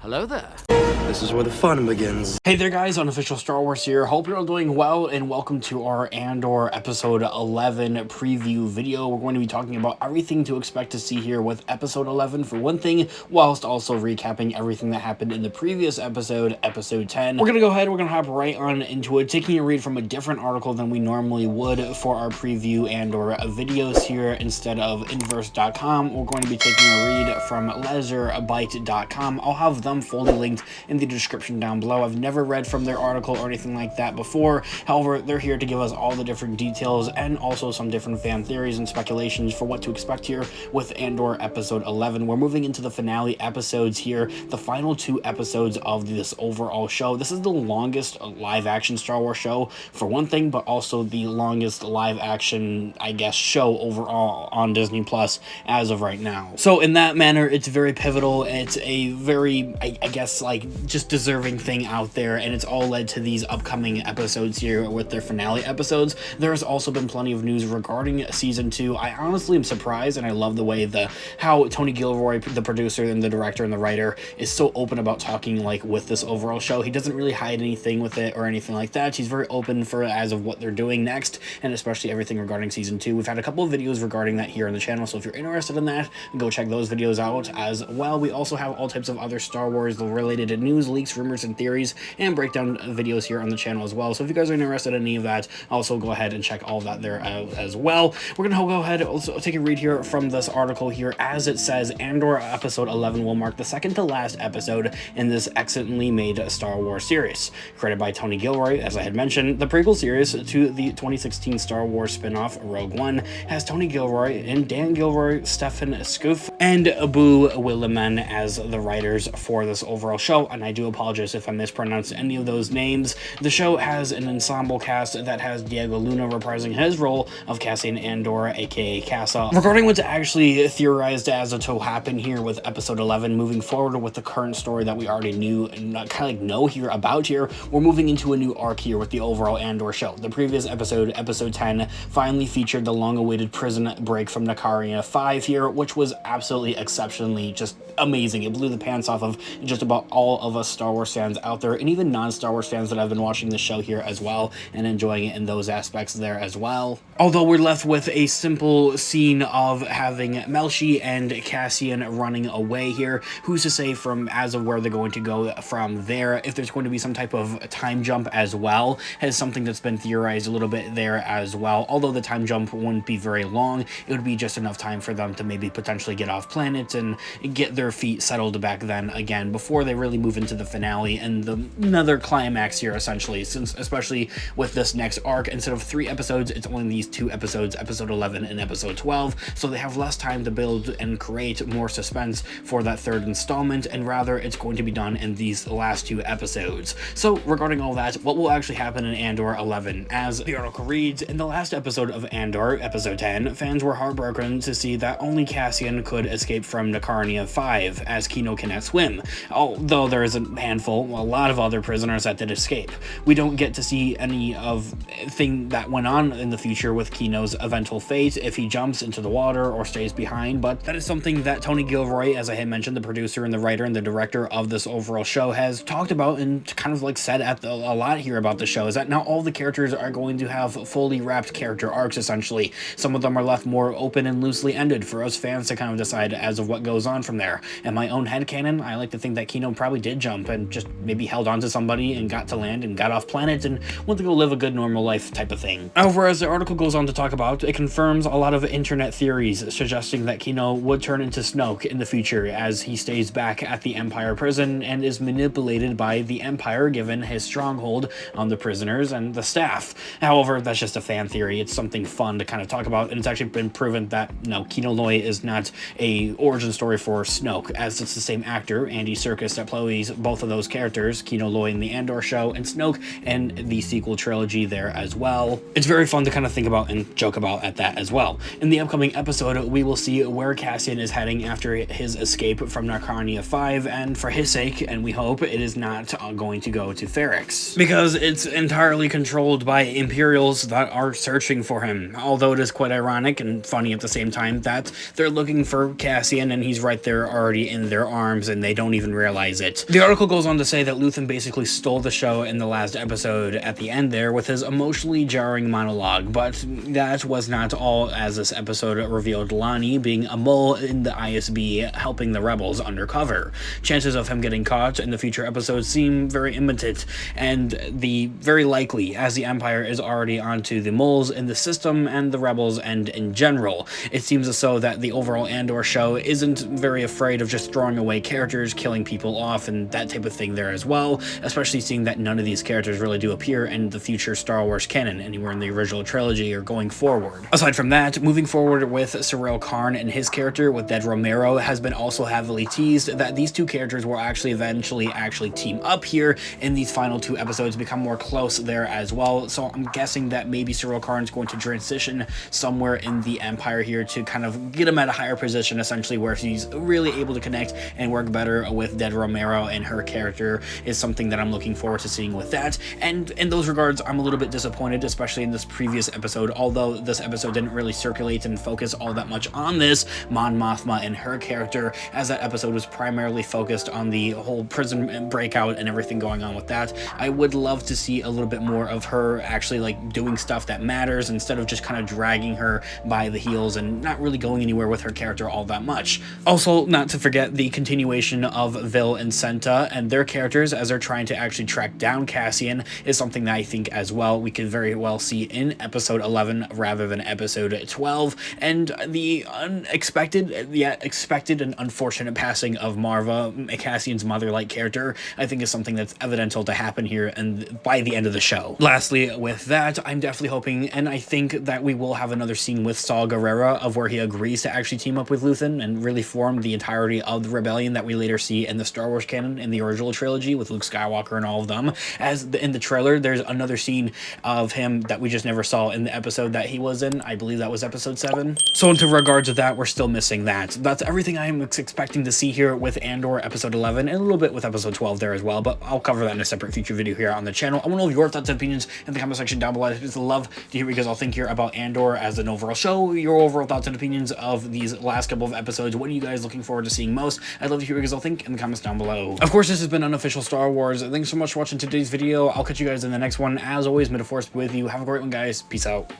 Hello there. This is where the fun begins. Hey there guys, Unofficial Star Wars here. Hope you're all doing well and welcome to our Andor episode 11 preview video. We're going to be talking about everything to expect to see here with episode 11 for one thing, whilst also recapping everything that happened in the previous episode, episode 10. We're going to go ahead, we're going to hop right on into it, taking a read from a different article than we normally would for our preview Andor videos here. Instead of inverse.com, we're going to be taking a read from leisurebyte.com. I'll have them fully linked in the description down below. I've never read from their article or anything like that before. However, they're here to give us all the different details and also some different fan theories and speculations for what to expect here with Andor episode 11. We're moving into the finale episodes here, the final 2 episodes of this overall show. This is the longest live action Star Wars show for one thing, but also the longest live action, I guess, show overall on Disney Plus as of right now. So in that manner, it's very pivotal. It's a very, I guess, like, just deserving thing out there, and it's all led to these upcoming episodes here with their finale episodes. There's also been plenty of news regarding season 2. I honestly am surprised, and I love the way how Tony Gilroy, the producer and the director and the writer, is so open about talking like with this overall show. He doesn't really hide anything with it or anything like that. He's very open for as of what they're doing next, and especially everything regarding season 2. We've had a couple of videos regarding that here on the channel, so if you're interested in that, go check those videos out as well. We also have all types of other Star Wars related news, leaks, rumors, and theories, and breakdown videos here on the channel as well. So if you guys are interested in any of that, also go ahead and check all of that there out as well. We're gonna go ahead and also take a read here from this article here. As it says, Andor episode 11 will mark the second to last episode in this excellently made Star Wars series. Created by Tony Gilroy, as I had mentioned, the prequel series to the 2016 Star Wars spin-off Rogue One has Tony Gilroy and Dan Gilroy, Stefan Scoof, and Abu Williman as the writers for this overall show, and I do apologize if I mispronounced any of those names. The show has an ensemble cast that has Diego Luna reprising his role of Cassian Andor, aka Casa. Regarding what's actually theorized as to happen here with episode 11, moving forward with the current story that we already knew and kind of like know here about here, we're moving into a new arc here with the overall Andor show. The previous episode, episode 10, finally featured the long-awaited prison break from Nakaria 5 here, which was absolutely exceptionally just amazing. It blew the pants off of just about all of us Star Wars fans out there, and even non-Star Wars fans that have been watching the show here as well and enjoying it in those aspects there as well. Although we're left with a simple scene of having Melshi and Cassian running away here. Who's to say from as of where they're going to go from there? If there's going to be some type of time jump as well, has something that's been theorized a little bit there as well. Although the time jump wouldn't be very long, it would be just enough time for them to maybe potentially get off planet and get their feet settled back then again before they really move into the finale and another climax here, essentially, since especially with this next arc, instead of 3 episodes, it's only these 2 episodes, episode 11 and episode 12, so they have less time to build and create more suspense for that 3rd installment, and rather it's going to be done in these last 2 episodes. So regarding all that, what will actually happen in Andor 11? As the article reads, in the last episode of Andor, episode 10, fans were heartbroken to see that only Cassian could escape from Nakarnia 5, as Kino cannot swim, although there is a lot of other prisoners that did escape. We don't get to see any of thing that went on in the future with Kino's eventual fate, if he jumps into the water or stays behind, but that is something that Tony Gilroy, as I had mentioned, the producer and the writer and the director of this overall show, has talked about and kind of like said a lot here about the show, is that not all the characters are going to have fully wrapped character arcs, essentially. Some of them are left more open and loosely ended for us fans to kind of decide as of what goes on from there. In my own headcanon, I like to think that Kino probably did jump and just maybe held on to somebody and got to land and got off planet and went to go live a good normal life type of thing. However, as the article goes on to talk about, it confirms a lot of internet theories suggesting that Kino would turn into Snoke in the future as he stays back at the Empire prison and is manipulated by the Empire given his stronghold on the prisoners and the staff. However, that's just a fan theory. It's something fun to kind of talk about, and it's actually been proven that no, Kino Loy is not a origin story for Snoke, as it's the same actor, Andy Serkis, that plays both of those characters, Kino Loy in the Andor show and Snoke in the sequel trilogy there as well. It's very fun to kind of think about and joke about at that as well. In the upcoming episode, we will see where Cassian is heading after his escape from Narcarnia 5, and for his sake, and we hope, it is not going to go to Ferrix, because it's entirely controlled by Imperials that are searching for him. Although it is quite ironic and funny at the same time that they're looking for Cassian and he's right there already in their arms and they don't even realize it. The article goes on to say that Luthen basically stole the show in the last episode at the end there with his emotionally jarring monologue, but that was not all, as this episode revealed Lonnie being a mole in the ISB helping the rebels undercover. Chances of him getting caught in the future episodes seem very imminent, and very likely, as the Empire is already onto the moles in the system and the rebels and in general. It seems as though that the overall Andor show isn't very afraid of just throwing away characters, killing people off, and that type of thing there as well, especially seeing that none of these characters really do appear in the future Star Wars canon, anywhere in the original trilogy or going forward. Aside from that, moving forward with Syril Karn and his character with Dead Romero has been also heavily teased that these two characters will eventually team up here in these final 2 episodes, become more close there as well. So I'm guessing that maybe Syril Karn is going to transition somewhere in the Empire here to kind of get him at a higher position, essentially, where he's really able to connect and work better with Dead Romero, and her character is something that I'm looking forward to seeing with that. And in those regards, I'm a little bit disappointed, especially in this previous episode, although this episode didn't really circulate and focus all that much on this Mon Mothma and her character, as that episode was primarily focused on the whole prison breakout and everything going on with that. I would love to see a little bit more of her actually like doing stuff that matters, instead of just kind of dragging her by the heels and not really going anywhere with her character all that much. Also, not to forget the continuation of Vil and Senta and their characters as they're trying to actually track down Cassian is something that I think as well we could very well see in episode 11 rather than episode 12. And the unexpected yet expected and unfortunate passing of Marva, Cassian's mother-like character, I think is something that's evidential to happen here and by the end of the show. Lastly, with that, I'm definitely hoping, and I think that we will have another scene with Saw Gerrera of where he agrees to actually team up with Luthen and really form the entirety of the rebellion that we later see in the Star Wars canon in the original trilogy with Luke Skywalker and all of them. As in the trailer, there's another scene of him that we just never saw in the episode that he was in. I believe that was episode 7. So into regards to that, we're still missing that. That's everything I'm expecting to see here with Andor episode 11 and a little bit with episode 12 there as well, but I'll cover that in a separate future video here on the channel. I want to know your thoughts and opinions in the comment section down below. I'd just love to hear what you guys all think here about Andor as an overall show, your overall thoughts and opinions of these last couple of episodes. What are you guys looking forward to seeing most? I'd love to hear what you guys all think in the comments down below. Of course, this has been Unofficial Star Wars. Thanks so much for watching today's video. I'll catch you guys in the next one. As always, may the Force be with you. Have a great one, guys. Peace out.